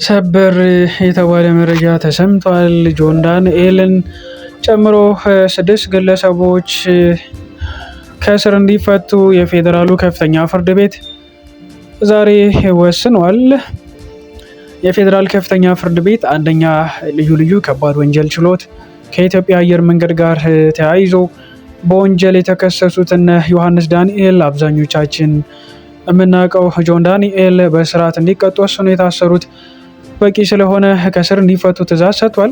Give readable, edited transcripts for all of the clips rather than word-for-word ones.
ሰበር የተባለ መረጃ ተሰምቷል። ጆን ዳንኤልን ጨምሮ 6 ግለሰቦች ከእስር እንዲፈቱ የፌዴራሉ ከፍተኛ ፍርድ ቤት ዛሬ ወስኗል። የፌዴራል ከፍተኛ ፍርድ ቤት አንደኛ ልዩ ከባድ ወንጀል ችሎት ከኢትዮጵያ አየር መንገድ ጋር ተያይዞ በወንጀል የተከሰሱት እነ ዮሐንስ ዳንኤል አብዛኞቻችን የምናውቀው ጆን ዳንኤል በስርዓት እንዲቀጡ ወስኖ የታሰሩት በቂ ስለሆነ ከእስር እንዲፈቱ ትዕዛዝ ሰጥቷል።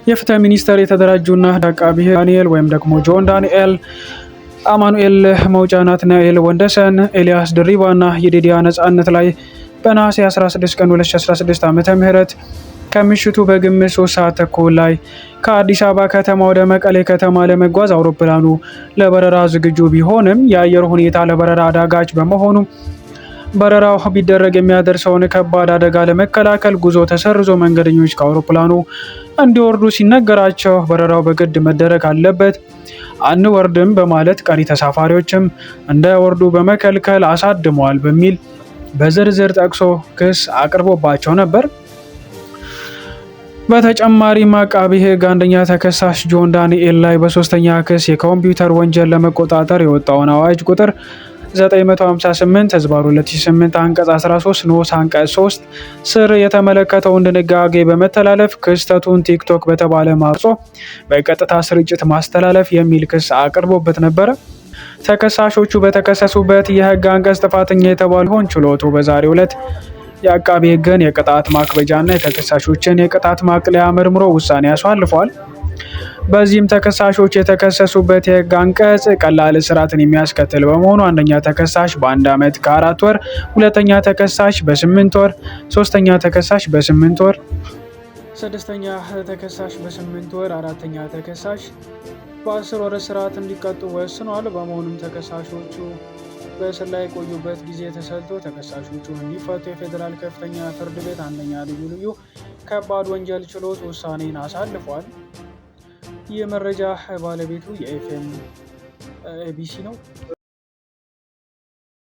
የፍትህ ሚኒስቴር የተደራጁና አቃቢ ዳንኤል ወይም ደግሞ ጆን ዳንኤል፣ አማኑኤል መውጫ፣ ናትናኤል ወንደሰን፣ ኤልያስ ድሪባና የዲዲያ ነጻነት ላይ በነሐሴ 16 ቀን 2016 ዓ.ም ከምሽቱ በግምት 3 ሰዓት ተኩል ላይ ከአዲስ አበባ ከተማ ወደ መቀሌ ከተማ ለመጓዝ አውሮፕላኑ ለበረራ ዝግጁ ቢሆንም የአየር ሁኔታ ለበረራ አዳጋች በመሆኑ በረራው ቢደረግ የሚያደርሰውን ከባድ አደጋ ለመከላከል ጉዞ ተሰርዞ መንገደኞች ከአውሮፕላኑ እንዲወርዱ ሲነገራቸው በረራው በግድ መደረግ አለበት፣ አንወርድም በማለት ቀሪ ተሳፋሪዎችም እንዳይወርዱ በመከልከል አሳድመዋል በሚል በዝርዝር ጠቅሶ ክስ አቅርቦባቸው ነበር። በተጨማሪም አቃቢ ሕግ አንደኛ ተከሳሽ ጆን ዳንኤል ላይ በሶስተኛ ክስ የኮምፒውተር ወንጀል ለመቆጣጠር የወጣውን አዋጅ ቁጥር 958/2008 አንቀጽ 13 ንዑስ አንቀጽ 3 ስር የተመለከተውን ድንጋጌ በመተላለፍ ክስተቱን ቲክቶክ በተባለ ማርጾ በቀጥታ ስርጭት ማስተላለፍ የሚል ክስ አቅርቦበት ነበረ። ተከሳሾቹ በተከሰሱበት የህግ አንቀጽ ጥፋተኛ የተባሉ ሲሆን ችሎቱ በዛሬው ዕለት የአቃቢ ሕግን የቅጣት ማክበጃና የተከሳሾችን የቅጣት ማቅለያ መርምሮ ውሳኔ አሳልፏል። በዚህም ተከሳሾች የተከሰሱበት የህግ አንቀጽ ቀላል እስራትን የሚያስከትል በመሆኑ አንደኛ ተከሳሽ በ1 ዓመት ከ4 ወር፣ ሁለተኛ ተከሳሽ በ8 ወር፣ ሶስተኛ ተከሳሽ በ8 ወር፣ ስድስተኛ ተከሳሽ በ8 ወር፣ አራተኛ ተከሳሽ በ10 ወር እስራት እንዲቀጡ ወስኗል። በመሆኑም ተከሳሾቹ በእስር ላይ የቆዩበት ጊዜ ተሰልቶ ተከሳሾቹ እንዲፈቱ የፌዴራል ከፍተኛ ፍርድ ቤት አንደኛ ልዩ ከባድ ወንጀል ችሎት ውሳኔን አሳልፏል። ይህ መረጃ ባለቤቱ የኤፍኤም ኤቢሲ ነው።